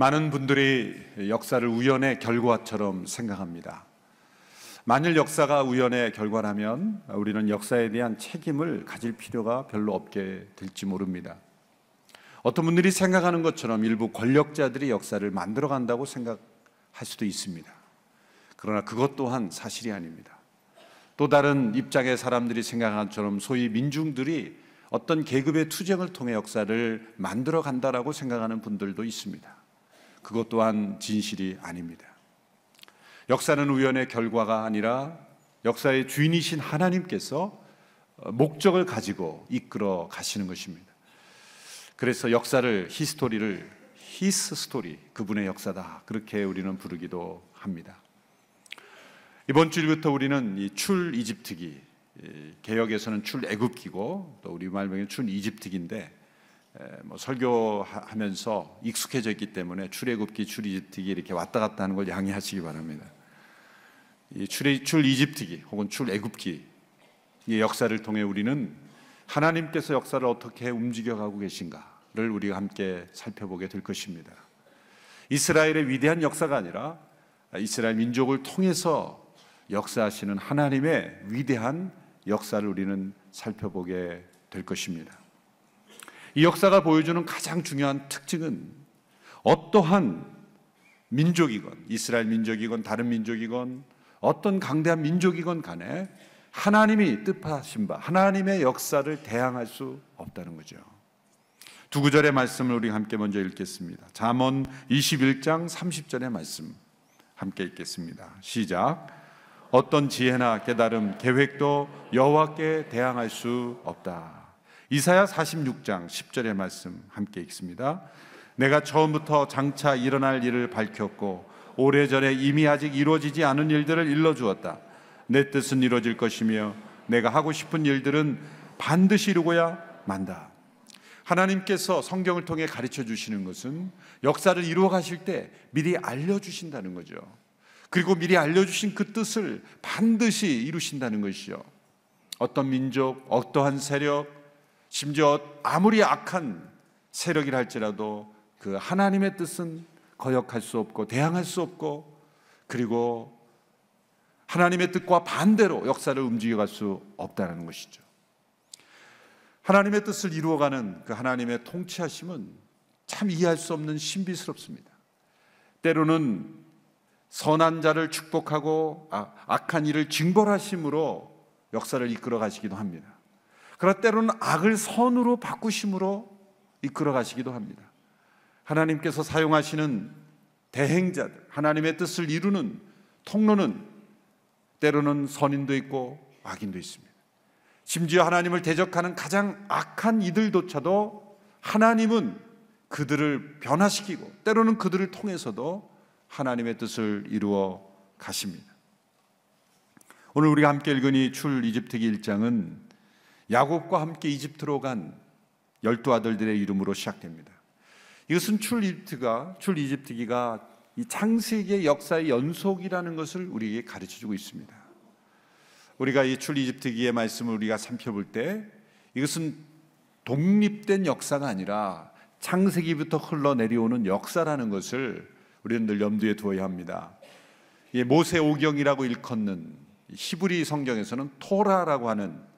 많은 분들이 역사를 우연의 결과처럼 생각합니다. 만일 역사가 우연의 결과라면 우리는 역사에 대한 책임을 가질 필요가 별로 없게 될지 모릅니다. 어떤 분들이 생각하는 것처럼 일부 권력자들이 역사를 만들어간다고 생각할 수도 있습니다. 그러나 그것 또한 사실이 아닙니다. 또 다른 입장의 사람들이 생각하는 것처럼 소위 민중들이 어떤 계급의 투쟁을 통해 역사를 만들어간다라고 생각하는 분들도 있습니다. 그것 또한 진실이 아닙니다. 역사는 우연의 결과가 아니라 역사의 주인이신 하나님께서 목적을 가지고 이끌어 가시는 것입니다. 그래서 역사를 히스토리를 His story, 그분의 역사다, 그렇게 우리는 부르기도 합니다. 이번 주일부터 우리는 이 출이집트기, 개역에서는 출애굽기고 또 우리 말명은 출이집트기인데 설교하면서 익숙해져 있기 때문에 출애굽기, 출이집트기 이렇게 왔다 갔다 하는 걸 양해하시기 바랍니다. 이 출이집트기 혹은 출애굽기, 이 역사를 통해 우리는 하나님께서 역사를 어떻게 움직여가고 계신가를 우리가 함께 살펴보게 될 것입니다. 이스라엘의 위대한 역사가 아니라 이스라엘 민족을 통해서 역사하시는 하나님의 위대한 역사를 우리는 살펴보게 될 것입니다. 이 역사가 보여주는 가장 중요한 특징은 어떠한 민족이건 이스라엘 민족이건 다른 민족이건 어떤 강대한 민족이건 간에 하나님이 뜻하신 바 하나님의 역사를 대항할 수 없다는 거죠. 두 구절의 말씀을 우리 함께 먼저 읽겠습니다. 잠언 21장 30절의 말씀 함께 읽겠습니다. 시작. 어떤 지혜나 깨달음, 계획도 여호와께 대항할 수 없다. 이사야 46장 10절의 말씀 함께 읽습니다. 내가 처음부터 장차 일어날 일을 밝혔고 오래전에 이미 아직 이루어지지 않은 일들을 일러주었다. 내 뜻은 이루어질 것이며 내가 하고 싶은 일들은 반드시 이루고야 만다. 하나님께서 성경을 통해 가르쳐 주시는 것은 역사를 이루어 가실 때 미리 알려주신다는 거죠. 그리고 미리 알려주신 그 뜻을 반드시 이루신다는 것이죠. 어떤 민족, 어떠한 세력, 심지어 아무리 악한 세력이라 할지라도 그 하나님의 뜻은 거역할 수 없고 대항할 수 없고, 그리고 하나님의 뜻과 반대로 역사를 움직여갈 수 없다는 것이죠. 하나님의 뜻을 이루어가는 그 하나님의 통치하심은 참 이해할 수 없는 신비스럽습니다. 때로는 선한 자를 축복하고 악한 일을 징벌하심으로 역사를 이끌어 가시기도 합니다. 그러나 때로는 악을 선으로 바꾸심으로 이끌어 가시기도 합니다. 하나님께서 사용하시는 대행자들, 하나님의 뜻을 이루는 통로는 때로는 선인도 있고 악인도 있습니다. 심지어 하나님을 대적하는 가장 악한 이들조차도 하나님은 그들을 변화시키고 때로는 그들을 통해서도 하나님의 뜻을 이루어 가십니다. 오늘 우리가 함께 읽은 이 출이집트기 1장은 야곱과 함께 이집트로 간 12아들들의 이름으로 시작됩니다. 이것은 출이집트기가 이 창세기의 역사의 연속이라는 것을 우리에게 가르쳐주고 있습니다. 우리가 이 출이집트기의 말씀을 우리가 살펴볼 때 이것은 독립된 역사가 아니라 창세기부터 흘러내려오는 역사라는 것을 우리는 늘 염두에 두어야 합니다. 모세오경이라고 일컫는 히브리 성경에서는 토라라고 하는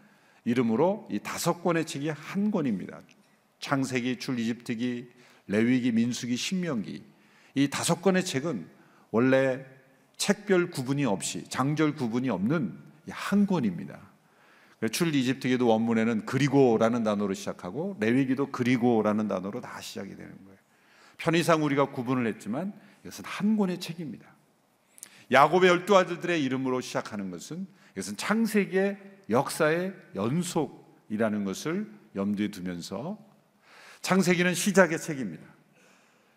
이름으로 이 5권의 책이 한 권입니다. 창세기, 출이집트기, 레위기, 민수기, 신명기, 이 5권의 책은 원래 책별 구분이 없이 장절 구분이 없는 한 권입니다. 출이집트기도 원문에는 그리고라는 단어로 시작하고 레위기도 그리고라는 단어로 다 시작이 되는 거예요. 편의상 우리가 구분을 했지만 이것은 한 권의 책입니다. 야곱의 12아들들의 이름으로 시작하는 것은 이것은 창세기의 역사의 연속이라는 것을 염두에 두면서 창세기는 시작의 책입니다.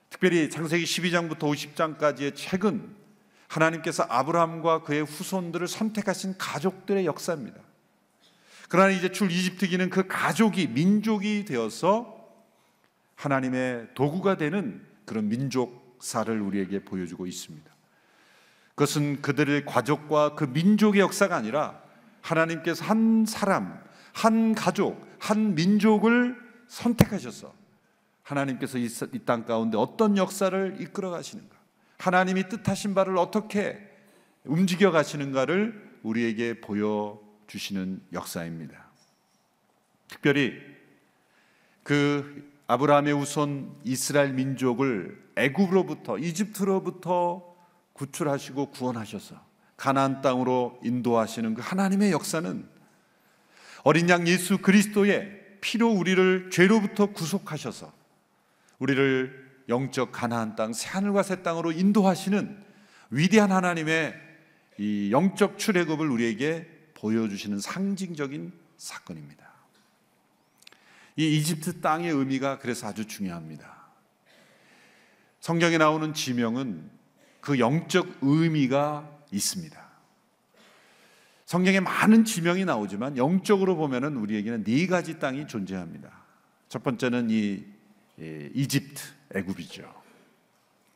특별히 창세기 12장부터 50장까지의 책은 하나님께서 아브라함과 그의 후손들을 선택하신 가족들의 역사입니다. 그러나 이제 출이집트기는 그 가족이 민족이 되어서 하나님의 도구가 되는 그런 민족사를 우리에게 보여주고 있습니다. 그것은 그들의 가족과 그 민족의 역사가 아니라 하나님께서 한 사람, 한 가족, 한 민족을 선택하셔서 하나님께서 이 땅 가운데 어떤 역사를 이끌어 가시는가, 하나님이 뜻하신 바를 어떻게 움직여 가시는가를 우리에게 보여주시는 역사입니다. 특별히 그 아브라함의 후손 이스라엘 민족을 애굽으로부터, 이집트로부터 구출하시고 구원하셔서 가나안 땅으로 인도하시는 그 하나님의 역사는 어린 양 예수 그리스도의 피로 우리를 죄로부터 구속하셔서 우리를 영적 가나안 땅, 새하늘과 새 땅으로 인도하시는 위대한 하나님의 이 영적 출애굽을 우리에게 보여주시는 상징적인 사건입니다. 이 이집트 땅의 의미가 그래서 아주 중요합니다. 성경에 나오는 지명은 그 영적 의미가 있습니다. 성경에 많은 지명이 나오지만 영적으로 보면은 우리에게는 네 가지 땅이 존재합니다. 첫 번째는 이 이집트, 애굽이죠.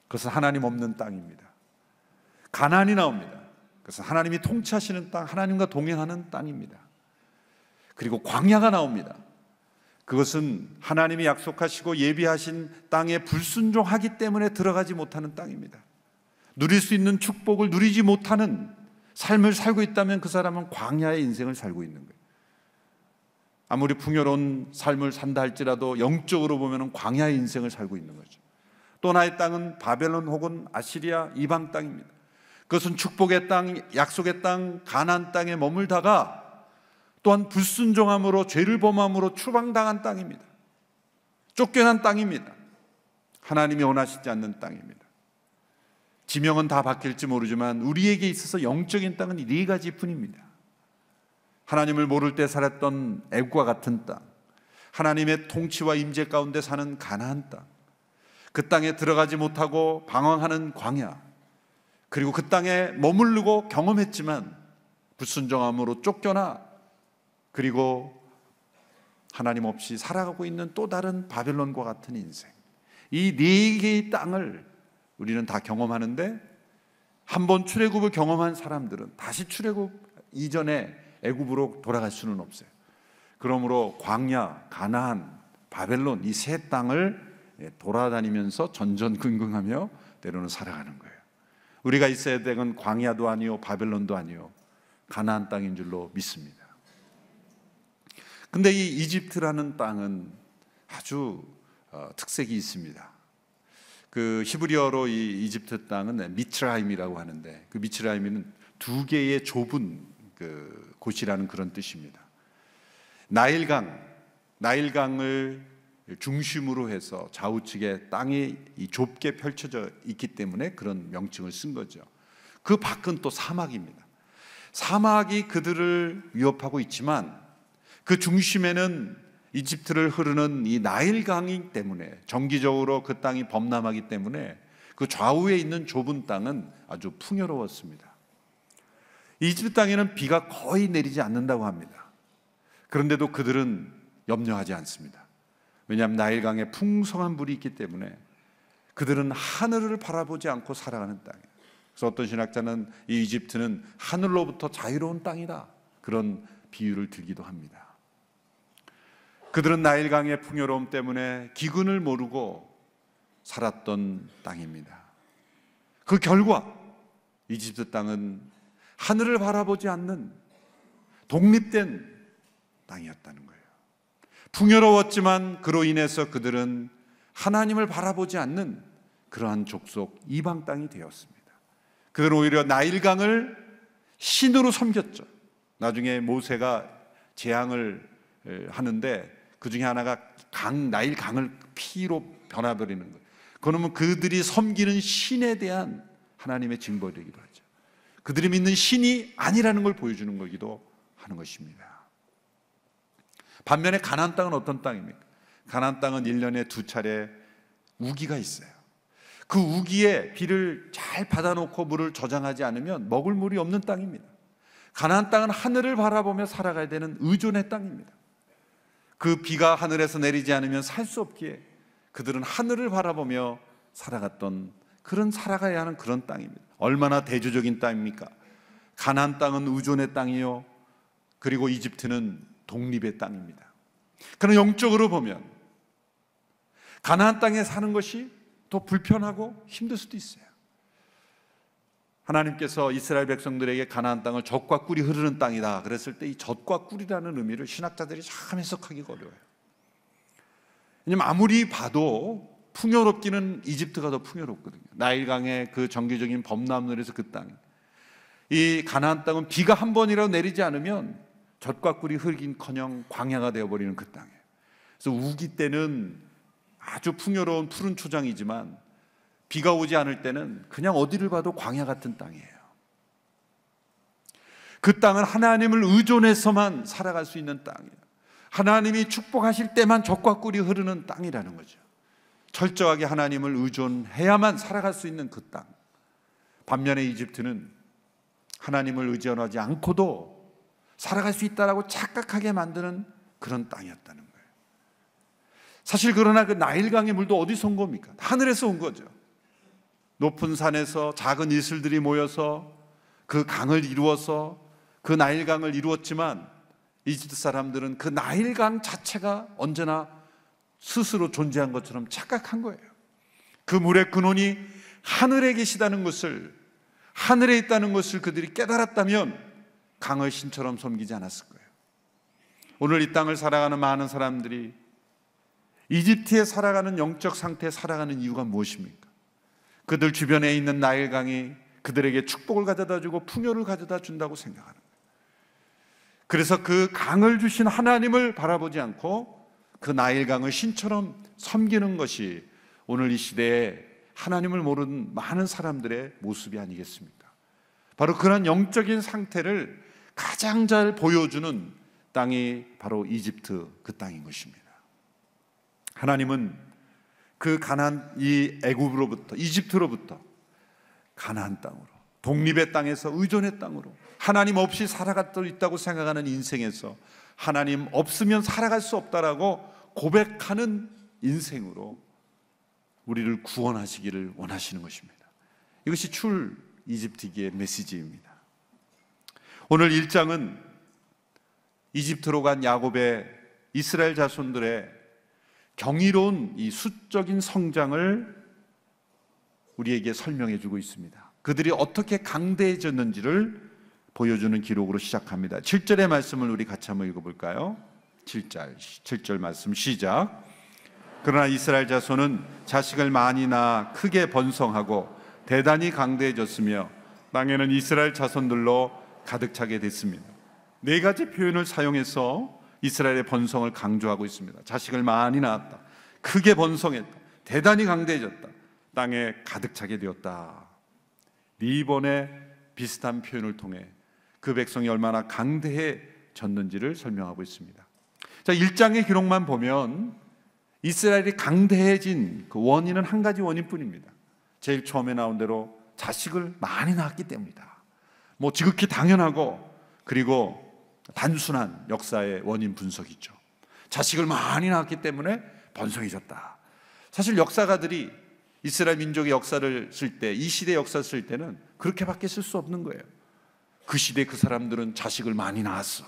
그것은 하나님 없는 땅입니다. 가나안이 나옵니다. 그것은 하나님이 통치하시는 땅, 하나님과 동행하는 땅입니다. 그리고 광야가 나옵니다. 그것은 하나님이 약속하시고 예비하신 땅에 불순종하기 때문에 들어가지 못하는 땅입니다. 누릴 수 있는 축복을 누리지 못하는 삶을 살고 있다면 그 사람은 광야의 인생을 살고 있는 거예요. 아무리 풍요로운 삶을 산다 할지라도 영적으로 보면 광야의 인생을 살고 있는 거죠. 또 하나의 땅은 바벨론 혹은 아시리아 이방 땅입니다. 그것은 축복의 땅, 약속의 땅, 가나안 땅에 머물다가 또한 불순종함으로 죄를 범함으로 추방당한 땅입니다. 쫓겨난 땅입니다. 하나님이 원하시지 않는 땅입니다. 지명은 다 바뀔지 모르지만 우리에게 있어서 영적인 땅은 이 네 가지 뿐입니다. 하나님을 모를 때 살았던 애굽과 같은 땅, 하나님의 통치와 임재 가운데 사는 가나안 땅, 그 땅에 들어가지 못하고 방황하는 광야, 그리고 그 땅에 머무르고 경험했지만 불순종함으로 쫓겨나 그리고 하나님 없이 살아가고 있는 또 다른 바벨론과 같은 인생, 이 네 개의 땅을 우리는 다 경험하는데 한 번 출애굽을 경험한 사람들은 다시 출애굽 이전에 애굽으로 돌아갈 수는 없어요. 그러므로 광야, 가나안, 바벨론 이 세 땅을 돌아다니면서 전전긍긍하며 때로는 살아가는 거예요. 우리가 있어야 되는 광야도 아니요 바벨론도 아니요 가나안 땅인 줄로 믿습니다. 근데 이 이집트라는 땅은 아주 특색이 있습니다. 그 히브리어로 이 이집트 땅은 미츠라임이라고 하는데 그 미츠라임은 두 개의 좁은 그 곳이라는 그런 뜻입니다. 나일강을 중심으로 해서 좌우측에 땅이 좁게 펼쳐져 있기 때문에 그런 명칭을 쓴 거죠. 그 밖은 또 사막입니다. 사막이 그들을 위협하고 있지만 그 중심에는 이집트를 흐르는 이 나일강이기 때문에 정기적으로 그 땅이 범람하기 때문에 그 좌우에 있는 좁은 땅은 아주 풍요로웠습니다. 이집트 땅에는 비가 거의 내리지 않는다고 합니다. 그런데도 그들은 염려하지 않습니다. 왜냐하면 나일강에 풍성한 물이 있기 때문에 그들은 하늘을 바라보지 않고 살아가는 땅이에요. 그래서 어떤 신학자는 이 이집트는 하늘로부터 자유로운 땅이다, 그런 비유를 들기도 합니다. 그들은 나일강의 풍요로움 때문에 기근을 모르고 살았던 땅입니다. 그 결과 이집트 땅은 하늘을 바라보지 않는 독립된 땅이었다는 거예요. 풍요로웠지만 그로 인해서 그들은 하나님을 바라보지 않는 그러한 족속 이방 땅이 되었습니다. 그들은 오히려 나일강을 신으로 섬겼죠. 나중에 모세가 재앙을 하는데 그 중에 하나가 나일강을 피로 변화버리는 거예요. 그러면 그들이 섬기는 신에 대한 하나님의 징벌이기도 하죠. 그들이 믿는 신이 아니라는 걸 보여주는 거기도 하는 것입니다. 반면에 가나안 땅은 어떤 땅입니까? 가나안 땅은 1년에 2차례 우기가 있어요. 그 우기에 비를 잘 받아놓고 물을 저장하지 않으면 먹을 물이 없는 땅입니다. 가나안 땅은 하늘을 바라보며 살아가야 되는 의존의 땅입니다. 그 비가 하늘에서 내리지 않으면 살 수 없기에 그들은 하늘을 바라보며 살아갔던, 그런 살아가야 하는 그런 땅입니다. 얼마나 대조적인 땅입니까? 가나안 땅은 의존의 땅이요, 그리고 이집트는 독립의 땅입니다. 그러나 영적으로 보면 가나안 땅에 사는 것이 더 불편하고 힘들 수도 있어요. 하나님께서 이스라엘 백성들에게 가나안 땅을 젖과 꿀이 흐르는 땅이다 그랬을 때 이 젖과 꿀이라는 의미를 신학자들이 참 해석하기가 어려워요. 왜냐하면 아무리 봐도 풍요롭기는 이집트가 더 풍요롭거든요. 나일강의 그 정기적인 범람로에서 그 땅, 이 가나안 땅은 비가 한 번이라도 내리지 않으면 젖과 꿀이 흐르긴커녕 광야가 되어버리는 그 땅이에요. 그래서 우기 때는 아주 풍요로운 푸른 초장이지만 비가 오지 않을 때는 그냥 어디를 봐도 광야 같은 땅이에요. 그 땅은 하나님을 의존해서만 살아갈 수 있는 땅이에요. 하나님이 축복하실 때만 젖과 꿀이 흐르는 땅이라는 거죠. 철저하게 하나님을 의존해야만 살아갈 수 있는 그 땅. 반면에 이집트는 하나님을 의존하지 않고도 살아갈 수 있다라고 착각하게 만드는 그런 땅이었다는 거예요. 사실 그러나 그 나일강의 물도 어디서 온 겁니까? 하늘에서 온 거죠. 높은 산에서 작은 이슬들이 모여서 그 강을 이루어서 그 나일강을 이루었지만 이집트 사람들은 그 나일강 자체가 언제나 스스로 존재한 것처럼 착각한 거예요. 그 물의 근원이 하늘에 계시다는 것을, 하늘에 있다는 것을 그들이 깨달았다면 강을 신처럼 섬기지 않았을 거예요. 오늘 이 땅을 살아가는 많은 사람들이 이집트에 살아가는 영적 상태에 살아가는 이유가 무엇입니까? 그들 주변에 있는 나일강이 그들에게 축복을 가져다 주고 풍요를 가져다 준다고 생각하는 거예요. 그래서 그 강을 주신 하나님을 바라보지 않고 그 나일강을 신처럼 섬기는 것이 오늘 이 시대에 하나님을 모르는 많은 사람들의 모습이 아니겠습니까? 바로 그런 영적인 상태를 가장 잘 보여주는 땅이 바로 이집트 그 땅인 것입니다. 하나님은 그 가나안, 이 애굽으로부터, 이집트로부터 가나안 땅으로, 독립의 땅에서 의존의 땅으로, 하나님 없이 살아갈 수 있다고 생각하는 인생에서 하나님 없으면 살아갈 수 없다라고 고백하는 인생으로 우리를 구원하시기를 원하시는 것입니다. 이것이 출 이집트기의 메시지입니다. 오늘 1장은 이집트로 간 야곱의 이스라엘 자손들의 경이로운 이 수적인 성장을 우리에게 설명해 주고 있습니다. 그들이 어떻게 강대해졌는지를 보여주는 기록으로 시작합니다. 7절의 말씀을 우리 같이 한번 읽어볼까요? 7절 말씀 시작. 그러나 이스라엘 자손은 자식을 많이 낳아 크게 번성하고 대단히 강대해졌으며 땅에는 이스라엘 자손들로 가득 차게 됐습니다. 네 가지 표현을 사용해서 이스라엘의 번성을 강조하고 있습니다. 자식을 많이 낳았다, 크게 번성했다, 대단히 강대해졌다, 땅에 가득 차게 되었다. 네 번의 비슷한 표현을 통해 그 백성이 얼마나 강대해졌는지를 설명하고 있습니다. 자, 1장의 기록만 보면 이스라엘이 강대해진 그 원인은 한 가지 원인뿐입니다. 제일 처음에 나온 대로 자식을 많이 낳았기 때문이다. 뭐 지극히 당연하고 그리고 단순한 역사의 원인 분석이죠. 자식을 많이 낳았기 때문에 번성해졌다. 사실 역사가들이 이스라엘 민족의 역사를 쓸 때, 이 시대 역사를 쓸 때는 그렇게밖에 쓸 수 없는 거예요. 그 시대 그 사람들은 자식을 많이 낳았어.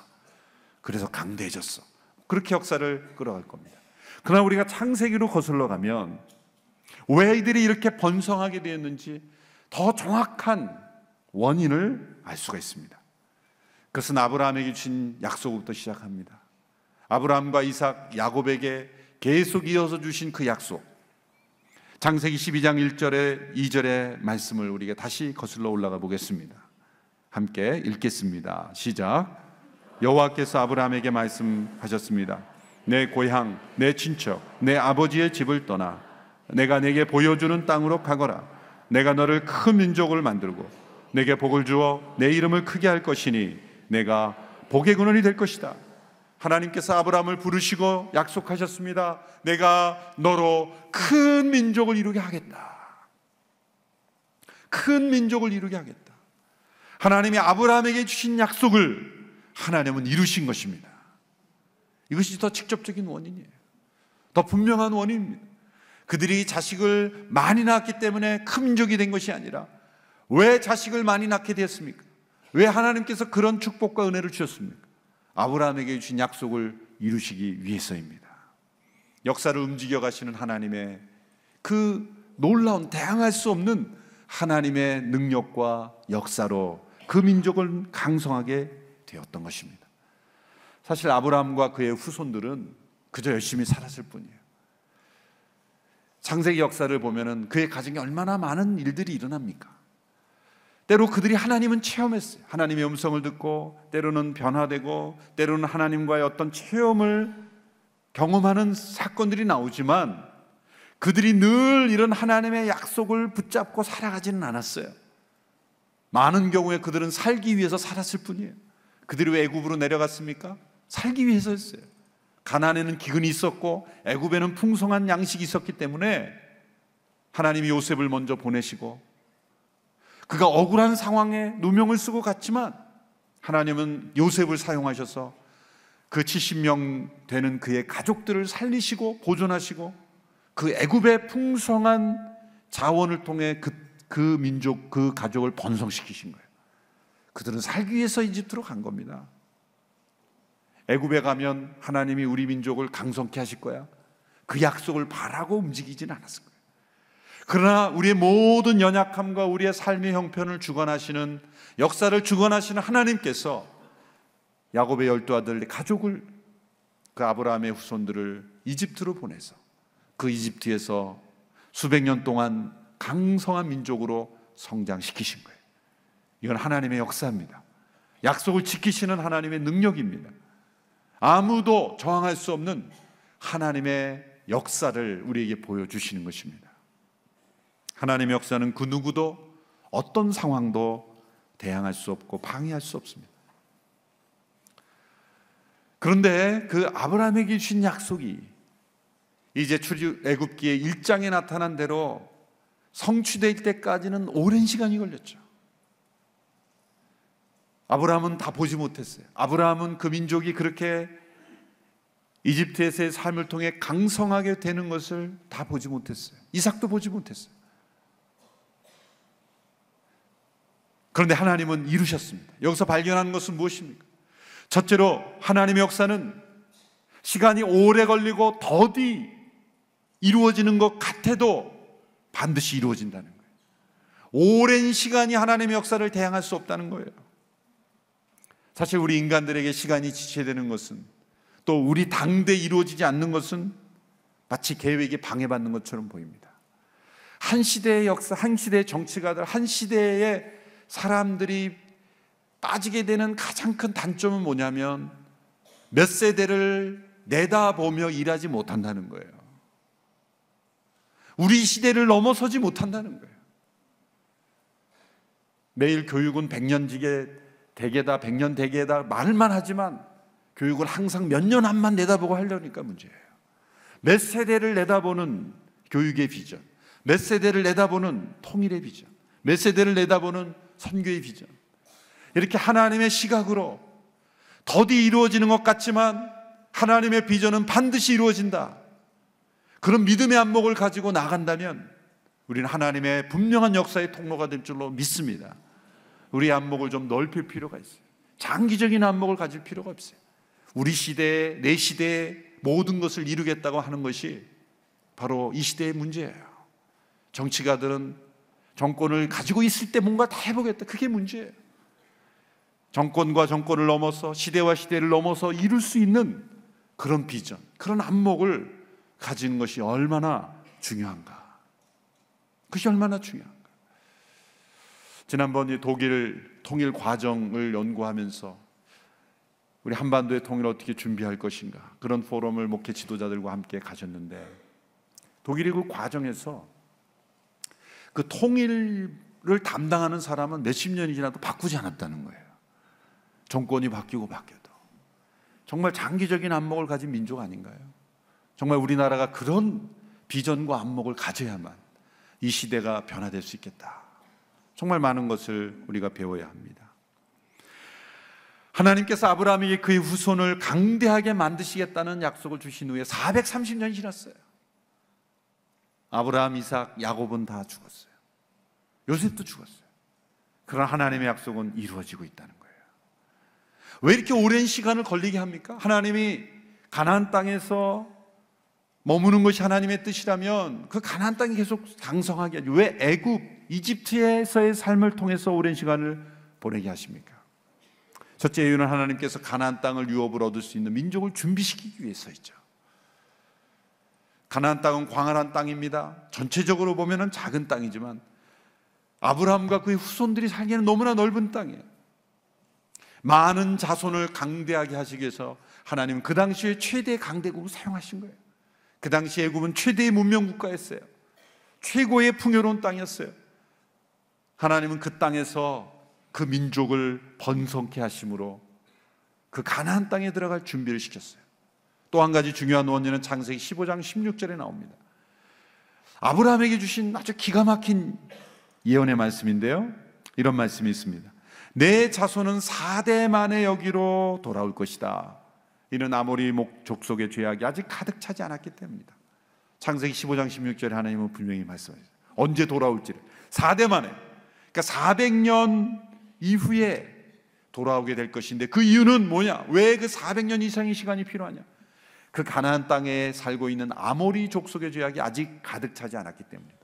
그래서 강대해졌어. 그렇게 역사를 끌어갈 겁니다. 그러나 우리가 창세기로 거슬러 가면 왜 이들이 이렇게 번성하게 되었는지 더 정확한 원인을 알 수가 있습니다. 그것은 아브라함에게 주신 약속부터 시작합니다. 아브라함과 이삭, 야곱에게 계속 이어서 주신 그 약속. 창세기 12장 1절에 2절의 말씀을 우리가 다시 거슬러 올라가 보겠습니다. 함께 읽겠습니다. 시작. 여호와께서 아브라함에게 말씀하셨습니다. 내 고향, 내 친척, 내 아버지의 집을 떠나 내가 내게 보여주는 땅으로 가거라. 내가 너를 큰 민족을 만들고 내게 복을 주어 내 이름을 크게 할 것이니 내가 복의 근원이 될 것이다. 하나님께서 아브라함을 부르시고 약속하셨습니다. 내가 너로 큰 민족을 이루게 하겠다. 큰 민족을 이루게 하겠다. 하나님이 아브라함에게 주신 약속을 하나님은 이루신 것입니다. 이것이 더 직접적인 원인이에요. 더 분명한 원인입니다. 그들이 자식을 많이 낳았기 때문에 큰 민족이 된 것이 아니라 왜 자식을 많이 낳게 되었습니까? 왜 하나님께서 그런 축복과 은혜를 주셨습니까? 아브라함에게 주신 약속을 이루시기 위해서입니다. 역사를 움직여 가시는 하나님의 그 놀라운 대항할 수 없는 하나님의 능력과 역사로 그 민족을 강성하게 되었던 것입니다. 사실 아브라함과 그의 후손들은 그저 열심히 살았을 뿐이에요. 창세기 역사를 보면은 그의 가정에 얼마나 많은 일들이 일어납니까? 때로 그들이 하나님은 체험했어요. 하나님의 음성을 듣고, 때로는 변화되고, 때로는 하나님과의 어떤 체험을 경험하는 사건들이 나오지만 그들이 늘 이런 하나님의 약속을 붙잡고 살아가지는 않았어요. 많은 경우에 그들은 살기 위해서 살았을 뿐이에요. 그들이 왜 애굽으로 내려갔습니까? 살기 위해서였어요. 가나안에는 기근이 있었고 애굽에는 풍성한 양식이 있었기 때문에 하나님이 요셉을 먼저 보내시고, 그가 억울한 상황에 누명을 쓰고 갔지만 하나님은 요셉을 사용하셔서 그 70명 되는 그의 가족들을 살리시고 보존하시고 그 애굽의 풍성한 자원을 통해 그 민족, 그 가족을 번성시키신 거예요. 그들은 살기 위해서 이집트로 간 겁니다. 애굽에 가면 하나님이 우리 민족을 강성케 하실 거야, 그 약속을 바라고 움직이지는 않았을 거예요. 그러나 우리의 모든 연약함과 우리의 삶의 형편을 주관하시는, 역사를 주관하시는 하나님께서 야곱의 12아들 가족을, 그 아브라함의 후손들을 이집트로 보내서 그 이집트에서 수백 년 동안 강성한 민족으로 성장시키신 거예요. 이건 하나님의 역사입니다. 약속을 지키시는 하나님의 능력입니다. 아무도 저항할 수 없는 하나님의 역사를 우리에게 보여주시는 것입니다. 하나님의 역사는 그 누구도 어떤 상황도 대항할 수 없고 방해할 수 없습니다. 그런데 그 아브라함에게 주신 약속이 이제 출애굽기의 1장에 나타난 대로 성취될 때까지는 오랜 시간이 걸렸죠. 아브라함은 다 보지 못했어요. 아브라함은 그 민족이 그렇게 이집트에서의 삶을 통해 강성하게 되는 것을 다 보지 못했어요. 이삭도 보지 못했어요. 그런데 하나님은 이루셨습니다. 여기서 발견하는 것은 무엇입니까? 첫째로 하나님의 역사는 시간이 오래 걸리고 더디 이루어지는 것 같아도 반드시 이루어진다는 거예요. 오랜 시간이 하나님의 역사를 대항할 수 없다는 거예요. 사실 우리 인간들에게 시간이 지체되는 것은, 또 우리 당대에 이루어지지 않는 것은 마치 계획에 방해받는 것처럼 보입니다. 한 시대의 역사, 한 시대의 정치가들, 한 시대의 사람들이 빠지게 되는 가장 큰 단점은 뭐냐면 몇 세대를 내다보며 일하지 못한다는 거예요. 우리 시대를 넘어서지 못한다는 거예요. 매일 교육은 100년지게 대계다, 100년 대계다 말만 하지만 교육을 항상 몇 년 앞만 내다보고 하려니까 문제예요. 몇 세대를 내다보는 교육의 비전, 몇 세대를 내다보는 통일의 비전, 몇 세대를 내다보는 선교의 비전, 이렇게 하나님의 시각으로 더디 이루어지는 것 같지만 하나님의 비전은 반드시 이루어진다, 그런 믿음의 안목을 가지고 나간다면 우리는 하나님의 분명한 역사의 통로가 될 줄로 믿습니다. 우리의 안목을 좀 넓힐 필요가 있어요. 장기적인 안목을 가질 필요가 없어요. 우리 시대에, 내 시대에 모든 것을 이루겠다고 하는 것이 바로 이 시대의 문제예요. 정치가들은 정권을 가지고 있을 때 뭔가 다 해보겠다, 그게 문제예요. 정권과 정권을 넘어서, 시대와 시대를 넘어서 이룰 수 있는 그런 비전, 그런 안목을 가지는 것이 얼마나 중요한가. 그것이 얼마나 중요한가. 지난번 독일 통일 과정을 연구하면서 우리 한반도의 통일을 어떻게 준비할 것인가, 그런 포럼을 목회 지도자들과 함께 가졌는데, 독일의 그 과정에서 그 통일을 담당하는 사람은 몇십 년이 지나도 바꾸지 않았다는 거예요. 정권이 바뀌고 바뀌어도. 정말 장기적인 안목을 가진 민족 아닌가요? 정말 우리나라가 그런 비전과 안목을 가져야만 이 시대가 변화될 수 있겠다. 정말 많은 것을 우리가 배워야 합니다. 하나님께서 아브라함에게 그의 후손을 강대하게 만드시겠다는 약속을 주신 후에 430년이 지났어요. 아브라함, 이삭, 야곱은 다 죽었어요. 요셉도 죽었어요. 그러나 하나님의 약속은 이루어지고 있다는 거예요. 왜 이렇게 오랜 시간을 걸리게 합니까? 하나님이 가나안 땅에서 머무는 것이 하나님의 뜻이라면 그 가나안 땅이 계속 강성하게 하죠. 왜 애굽, 이집트에서의 삶을 통해서 오랜 시간을 보내게 하십니까? 첫째 이유는 하나님께서 가나안 땅을 유업으로 얻을 수 있는 민족을 준비시키기 위해서이죠. 가나안 땅은 광활한 땅입니다. 전체적으로 보면 작은 땅이지만 아브라함과 그의 후손들이 살기에는 너무나 넓은 땅이에요. 많은 자손을 강대하게 하시기 위해서 하나님은 그 당시에 최대의 강대국을 사용하신 거예요. 그 당시 애굽은 최대의 문명 국가였어요. 최고의 풍요로운 땅이었어요. 하나님은 그 땅에서 그 민족을 번성케 하심으로 그 가나안 땅에 들어갈 준비를 시켰어요. 또 한 가지 중요한 원인은 창세기 15장 16절에 나옵니다. 아브라함에게 주신 아주 기가 막힌 예언의 말씀인데요, 이런 말씀이 있습니다. 내 자손은 4대 만에 여기로 돌아올 것이다. 이는 아모리 족속의 죄악이 아직 가득 차지 않았기 때문이다. 창세기 15장 16절에 하나님은 분명히 말씀하셨어요. 언제 돌아올지를 4대 만에, 그러니까 400년 이후에 돌아오게 될 것인데, 그 이유는 뭐냐? 왜 그 400년 이상의 시간이 필요하냐? 그 가나안 땅에 살고 있는 아모리 족속의 죄악이 아직 가득 차지 않았기 때문이다.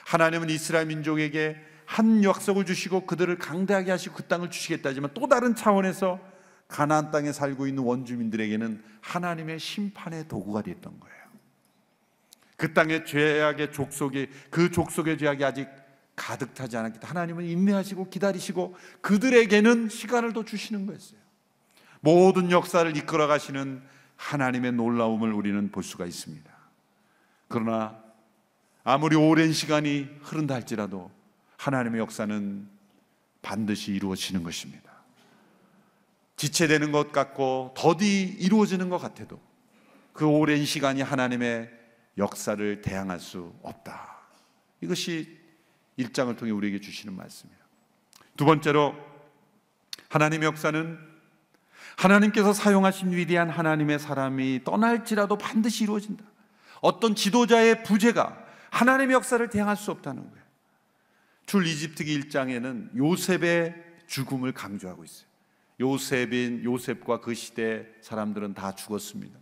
하나님은 이스라엘 민족에게 한 약속을 주시고 그들을 강대하게 하시고 그 땅을 주시겠다 하지만, 또 다른 차원에서 가나안 땅에 살고 있는 원주민들에게는 하나님의 심판의 도구가 됐던 거예요. 그 땅의 죄악의 족속이, 그 족속의 죄악이 아직 가득 차지 않았기 때문에 하나님은 인내하시고 기다리시고 그들에게는 시간을 더 주시는 거였어요. 모든 역사를 이끌어 가시는 하나님의 놀라움을 우리는 볼 수가 있습니다. 그러나 아무리 오랜 시간이 흐른다 할지라도 하나님의 역사는 반드시 이루어지는 것입니다. 지체되는 것 같고 더디 이루어지는 것 같아도 그 오랜 시간이 하나님의 역사를 대항할 수 없다. 이것이 1장을 통해 우리에게 주시는 말씀이에요. 두 번째로, 하나님의 역사는 하나님께서 사용하신 위대한 하나님의 사람이 떠날지라도 반드시 이루어진다. 어떤 지도자의 부재가 하나님의 역사를 대항할 수 없다는 거예요. 출이집트기 1장에는 요셉의 죽음을 강조하고 있어요. 요셉과 그 시대 사람들은 다 죽었습니다.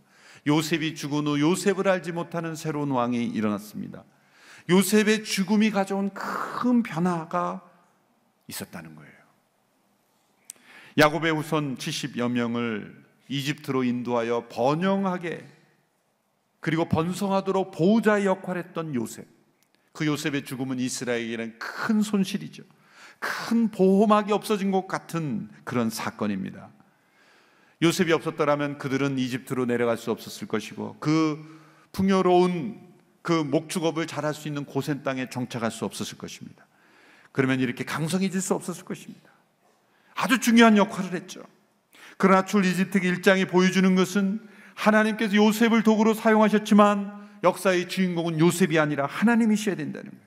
요셉이 죽은 후 요셉을 알지 못하는 새로운 왕이 일어났습니다. 요셉의 죽음이 가져온 큰 변화가 있었다는 거예요. 야곱의 후손 70여 명을 이집트로 인도하여 번영하게 그리고 번성하도록 보호자의 역할을 했던 요셉, 그 요셉의 죽음은 이스라엘에게는 큰 손실이죠. 큰 보호막이 없어진 것 같은 그런 사건입니다. 요셉이 없었더라면 그들은 이집트로 내려갈 수 없었을 것이고, 그 풍요로운 그 목축업을 잘할 수 있는 고센 땅에 정착할 수 없었을 것입니다. 그러면 이렇게 강성해질 수 없었을 것입니다. 아주 중요한 역할을 했죠. 그러나 출이집트기 1장이 보여주는 것은 하나님께서 요셉을 도구로 사용하셨지만 역사의 주인공은 요셉이 아니라 하나님이셔야 된다는 거예요.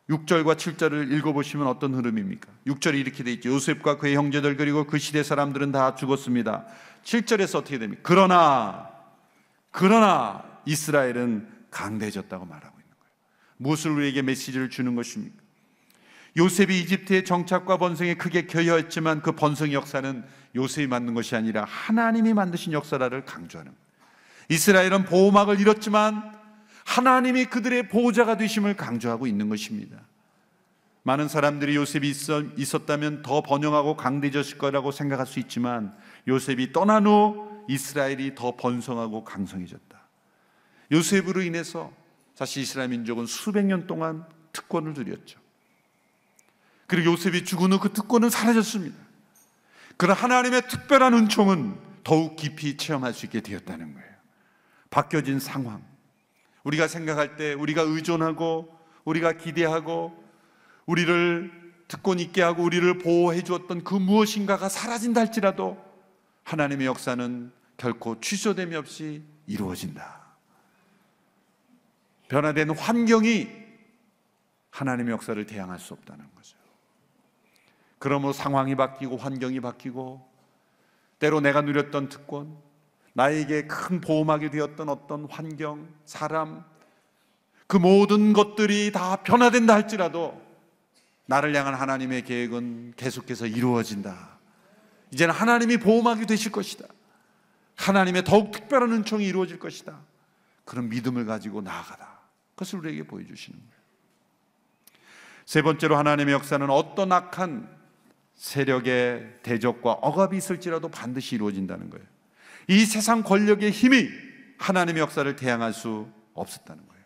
6절과 7절을 읽어보시면 어떤 흐름입니까? 6절이 이렇게 되어 있죠. 요셉과 그의 형제들 그리고 그 시대 사람들은 다 죽었습니다. 7절에서 어떻게 됩니까? 그러나 이스라엘은 강대해졌다고 말하고 있는 거예요. 무엇을 우리에게 메시지를 주는 것입니까? 요셉이 이집트의 정착과 번성에 크게 기여했지만 그 번성의 역사는 요셉이 만든 것이 아니라 하나님이 만드신 역사를 강조하는 거예요. 이스라엘은 보호막을 잃었지만 하나님이 그들의 보호자가 되심을 강조하고 있는 것입니다. 많은 사람들이 요셉이 있었다면 더 번영하고 강대해졌을 거라고 생각할 수 있지만, 요셉이 떠난 후 이스라엘이 더 번성하고 강성해졌다. 요셉으로 인해서 사실 이스라엘 민족은 수백 년 동안 특권을 누렸죠. 그리고 요셉이 죽은 후 그 특권은 사라졌습니다. 그러나 하나님의 특별한 은총은 더욱 깊이 체험할 수 있게 되었다는 거예요. 바뀌어진 상황, 우리가 생각할 때 우리가 의존하고 우리가 기대하고 우리를 특권 있게 하고 우리를 보호해 주었던 그 무엇인가가 사라진다 할지라도 하나님의 역사는 결코 취소됨이 없이 이루어진다. 변화된 환경이 하나님의 역사를 대항할 수 없다는 거죠. 그러므로 상황이 바뀌고 환경이 바뀌고 때로 내가 누렸던 특권, 나에게 큰 보호막이 되었던 어떤 환경, 사람, 그 모든 것들이 다 변화된다 할지라도 나를 향한 하나님의 계획은 계속해서 이루어진다. 이제는 하나님이 보호막이 되실 것이다. 하나님의 더욱 특별한 은총이 이루어질 것이다. 그런 믿음을 가지고 나아가다. 그것을 우리에게 보여주시는 거예요. 세 번째로 하나님의 역사는 어떤 악한 세력의 대적과 억압이 있을지라도 반드시 이루어진다는 거예요. 이 세상 권력의 힘이 하나님의 역사를 대항할 수 없었다는 거예요.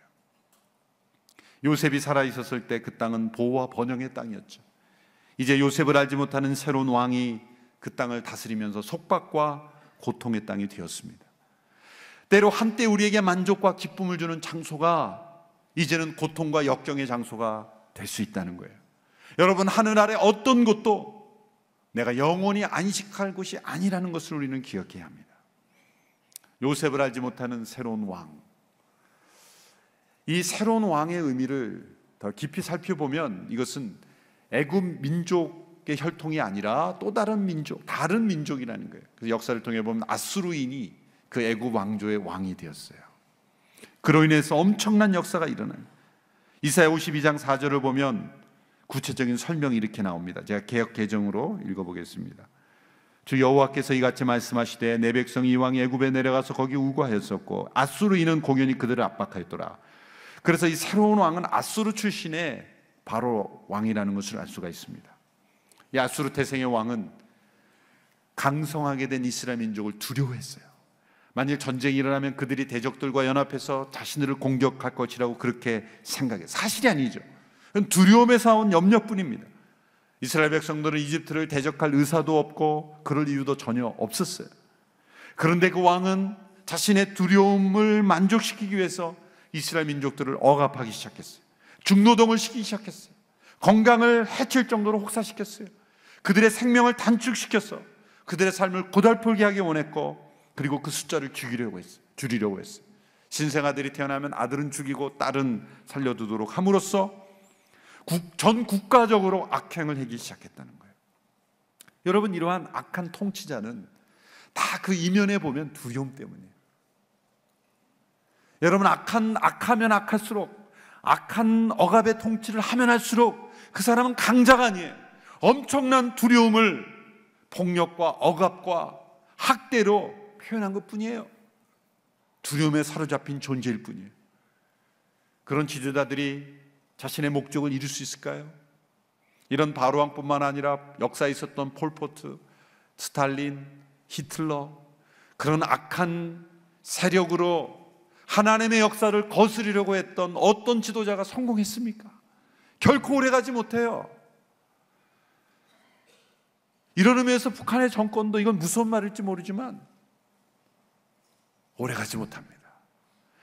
요셉이 살아있었을 때 그 땅은 보호와 번영의 땅이었죠. 이제 요셉을 알지 못하는 새로운 왕이 그 땅을 다스리면서 속박과 고통의 땅이 되었습니다. 때로 한때 우리에게 만족과 기쁨을 주는 장소가 이제는 고통과 역경의 장소가 될 수 있다는 거예요. 여러분, 하늘 아래 어떤 곳도 내가 영원히 안식할 곳이 아니라는 것을 우리는 기억해야 합니다. 요셉을 알지 못하는 새로운 왕, 이 새로운 왕의 의미를 더 깊이 살펴보면 이것은 애굽 민족의 혈통이 아니라 또 다른 민족, 다른 민족이라는 거예요. 그래서 역사를 통해 보면 아수르인이 그 애굽 왕조의 왕이 되었어요. 그로 인해서 엄청난 역사가 일어나요. 이사야 52장 4절을 보면 구체적인 설명이 이렇게 나옵니다. 제가 개역 개정으로 읽어보겠습니다. 주 여호와께서 이같이 말씀하시되 내 백성 이왕이 애굽에 내려가서 거기 우거하였었고 아수르인은 공연히 그들을 압박하였더라. 그래서 이 새로운 왕은 아수르 출신의 바로 왕이라는 것을 알 수가 있습니다. 이 아수르 태생의 왕은 강성하게 된 이스라엘 민족을 두려워했어요. 만일 전쟁이 일어나면 그들이 대적들과 연합해서 자신들을 공격할 것이라고 그렇게 생각해요. 사실이 아니죠. 두려움에서 나온 염려뿐입니다. 이스라엘 백성들은 이집트를 대적할 의사도 없고 그럴 이유도 전혀 없었어요. 그런데 그 왕은 자신의 두려움을 만족시키기 위해서 이스라엘 민족들을 억압하기 시작했어요. 중노동을 시키기 시작했어요. 건강을 해칠 정도로 혹사시켰어요. 그들의 생명을 단축시켰어. 그들의 삶을 고달프게 하기 원했고, 그리고 그 숫자를 줄이려고 했어요. 신생아들이 태어나면 아들은 죽이고 딸은 살려두도록 함으로써 전 국가적으로 악행을 하기 시작했다는 거예요. 여러분, 이러한 악한 통치자는 다 그 이면에 보면 두려움 때문이에요. 여러분, 악하면 악할수록, 악한 억압의 통치를 하면 할수록 그 사람은 강자가 아니에요. 엄청난 두려움을 폭력과 억압과 학대로 표현한 것 뿐이에요. 두려움에 사로잡힌 존재일 뿐이에요. 그런 지도자들이 자신의 목적을 이룰 수 있을까요? 이런 바로왕뿐만 아니라 역사에 있었던 폴포트, 스탈린, 히틀러, 그런 악한 세력으로 하나님의 역사를 거스르려고 했던 어떤 지도자가 성공했습니까? 결코 오래가지 못해요. 이런 의미에서 북한의 정권도, 이건 무서운 말일지 모르지만 오래가지 못합니다.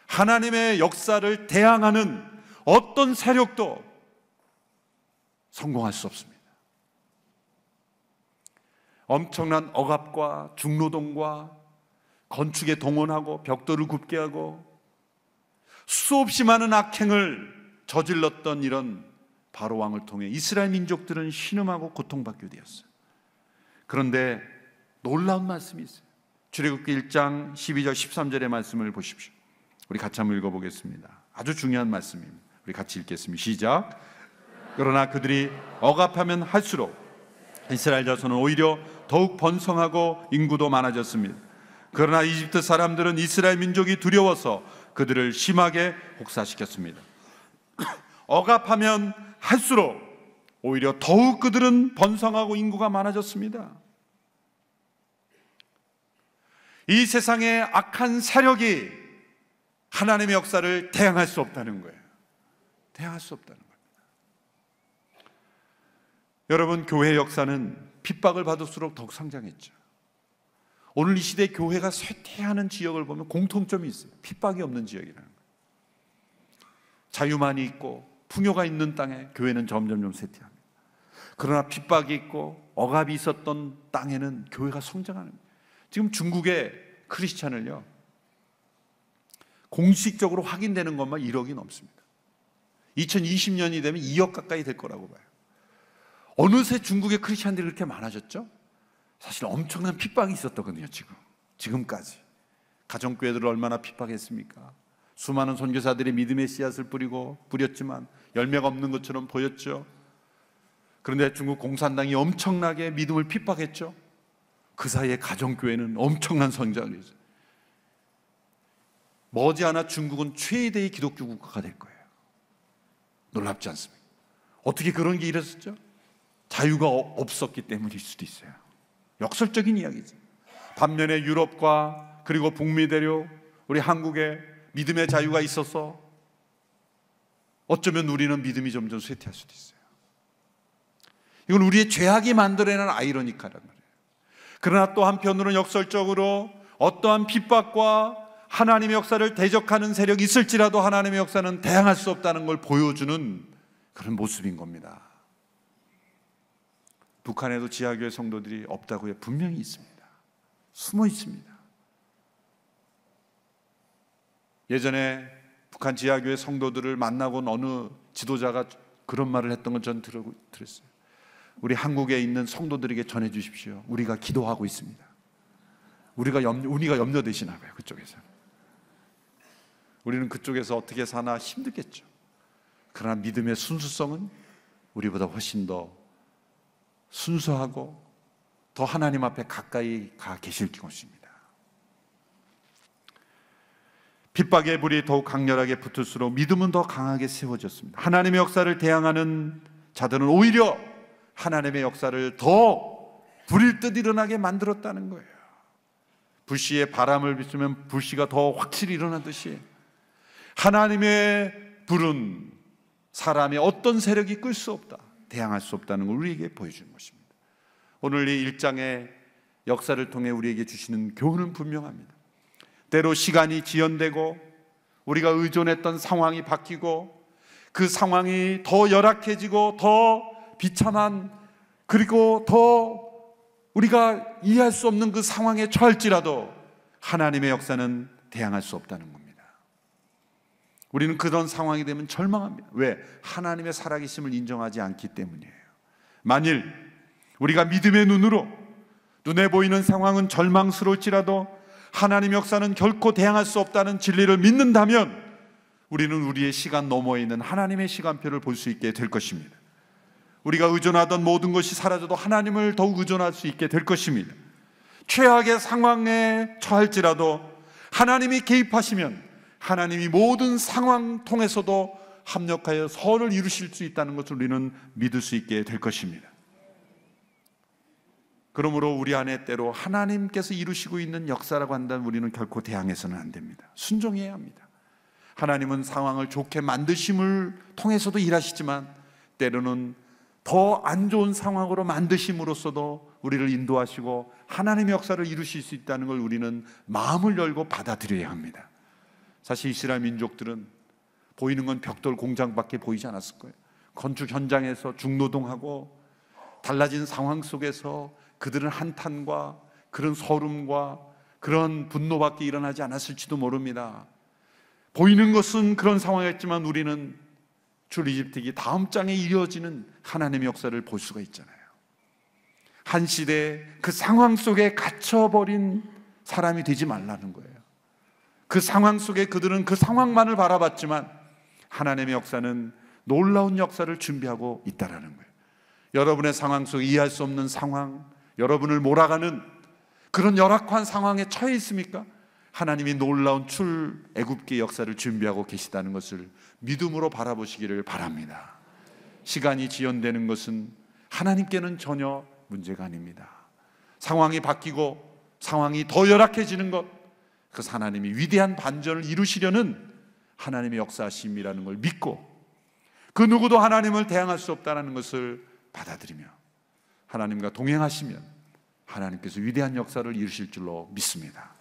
하나님의 역사를 대항하는 어떤 세력도 성공할 수 없습니다. 엄청난 억압과 중노동과 건축에 동원하고 벽돌을 굽게 하고 수없이 많은 악행을 저질렀던 이런 바로왕을 통해 이스라엘 민족들은 신음하고 고통받게 되었어요. 그런데 놀라운 말씀이 있어요. 출애굽기 1장 12절 13절의 말씀을 보십시오. 우리 같이 한번 읽어보겠습니다. 아주 중요한 말씀입니다. 우리 같이 읽겠습니다. 시작. 그러나 그들이 억압하면 할수록 이스라엘 자손은 오히려 더욱 번성하고 인구도 많아졌습니다. 그러나 이집트 사람들은 이스라엘 민족이 두려워서 그들을 심하게 혹사시켰습니다. 억압하면 할수록 오히려 더욱 그들은 번성하고 인구가 많아졌습니다. 이 세상의 악한 세력이 하나님의 역사를 대항할 수 없다는 거예요. 대항할 수 없다는 겁니다. 여러분, 교회 역사는 핍박을 받을수록 더욱 성장했죠. 오늘 이 시대 교회가 쇠퇴하는 지역을 보면 공통점이 있어요. 핍박이 없는 지역이라는 거예요. 자유만이 있고 풍요가 있는 땅에 교회는 점점점 쇠퇴합니다. 그러나 핍박이 있고 억압이 있었던 땅에는 교회가 성장하는 거예요. 지금 중국의 크리스찬을요, 공식적으로 확인되는 것만 1억이 넘습니다. 2020년이 되면 2억 가까이 될 거라고 봐요. 어느새 중국의 크리스찬들이 그렇게 많아졌죠? 사실 엄청난 핍박이 있었거든요. 지금까지 가정교회들을 얼마나 핍박했습니까? 수많은 선교사들이 믿음의 씨앗을 뿌렸지만 열매가 없는 것처럼 보였죠. 그런데 중국 공산당이 엄청나게 믿음을 핍박했죠. 그 사이에 가정교회는 엄청난 성장을 했어요. 머지않아 중국은 최대의 기독교 국가가 될 거예요. 놀랍지 않습니까? 어떻게 그런 게 일어섰죠? 자유가 없었기 때문일 수도 있어요. 역설적인 이야기죠. 반면에 유럽과 그리고 북미 대륙, 우리 한국에 믿음의 자유가 있어서 어쩌면 우리는 믿음이 점점 쇠퇴할 수도 있어요. 이건 우리의 죄악이 만들어내는 아이러니카란 말이에요. 그러나 또 한편으로는 역설적으로 어떠한 핍박과 하나님의 역사를 대적하는 세력이 있을지라도 하나님의 역사는 대항할 수 없다는 걸 보여주는 그런 모습인 겁니다. 북한에도 지하교회 성도들이 없다고요? 분명히 있습니다. 숨어 있습니다. 예전에 북한 지하교회 성도들을 만나고 온 어느 지도자가 그런 말을 했던 건 전 들었어요. 우리 한국에 있는 성도들에게 전해 주십시오. 우리가 기도하고 있습니다. 우리가 염려되시나 봐요. 그쪽에서. 우리는 그쪽에서 어떻게 사나 힘들겠죠. 그러나 믿음의 순수성은 우리보다 훨씬 더 순수하고 더 하나님 앞에 가까이 가 계실 것입니다. 핍박의 불이 더욱 강렬하게 붙을수록 믿음은 더 강하게 세워졌습니다. 하나님의 역사를 대항하는 자들은 오히려 하나님의 역사를 더 불일 듯 일어나게 만들었다는 거예요. 불씨에 바람을 비추면 불씨가 더 확실히 일어나듯이 하나님의 불은 사람의 어떤 세력이 끌 수 없다, 대항할 수 없다는 걸 우리에게 보여주는 것입니다. 오늘 이 1장의 역사를 통해 우리에게 주시는 교훈은 분명합니다. 때로 시간이 지연되고 우리가 의존했던 상황이 바뀌고 그 상황이 더 열악해지고 더 비참한, 그리고 더 우리가 이해할 수 없는 그 상황에 처할지라도 하나님의 역사는 대항할 수 없다는 겁니다. 우리는 그런 상황이 되면 절망합니다. 왜? 하나님의 살아계심을 인정하지 않기 때문이에요. 만일 우리가 믿음의 눈으로 눈에 보이는 상황은 절망스러울지라도 하나님의 역사는 결코 대항할 수 없다는 진리를 믿는다면 우리는 우리의 시간 너머에 있는 하나님의 시간표를 볼 수 있게 될 것입니다. 우리가 의존하던 모든 것이 사라져도 하나님을 더욱 의존할 수 있게 될 것입니다. 최악의 상황에 처할지라도 하나님이 개입하시면 하나님이 모든 상황 통해서도 합력하여 선을 이루실 수 있다는 것을 우리는 믿을 수 있게 될 것입니다. 그러므로 우리 안에 때로 하나님께서 이루시고 있는 역사라고 한다면 우리는 결코 대항해서는 안 됩니다. 순종해야 합니다. 하나님은 상황을 좋게 만드심을 통해서도 일하시지만 때로는 더 안 좋은 상황으로 만드심으로써도 우리를 인도하시고 하나님의 역사를 이루실 수 있다는 걸 우리는 마음을 열고 받아들여야 합니다. 사실 이스라엘 민족들은 보이는 건 벽돌 공장밖에 보이지 않았을 거예요. 건축 현장에서 중노동하고 달라진 상황 속에서 그들은 한탄과 그런 서름과 그런 분노밖에 일어나지 않았을지도 모릅니다. 보이는 것은 그런 상황이었지만 우리는 출애굽기 다음 장에 이어지는 하나님의 역사를 볼 수가 있잖아요. 한 시대에 그 상황 속에 갇혀버린 사람이 되지 말라는 거예요. 그 상황 속에 그들은 그 상황만을 바라봤지만 하나님의 역사는 놀라운 역사를 준비하고 있다라는 거예요. 여러분의 상황 속에 이해할 수 없는 상황, 여러분을 몰아가는 그런 열악한 상황에 처해 있습니까? 하나님이 놀라운 출애굽기 역사를 준비하고 계시다는 것을 믿음으로 바라보시기를 바랍니다. 시간이 지연되는 것은 하나님께는 전혀 문제가 아닙니다. 상황이 바뀌고 상황이 더 열악해지는 것, 그래서 하나님이 위대한 반전을 이루시려는 하나님의 역사심이라는 걸 믿고 그 누구도 하나님을 대항할 수 없다는 것을 받아들이며 하나님과 동행하시면 하나님께서 위대한 역사를 이루실 줄로 믿습니다.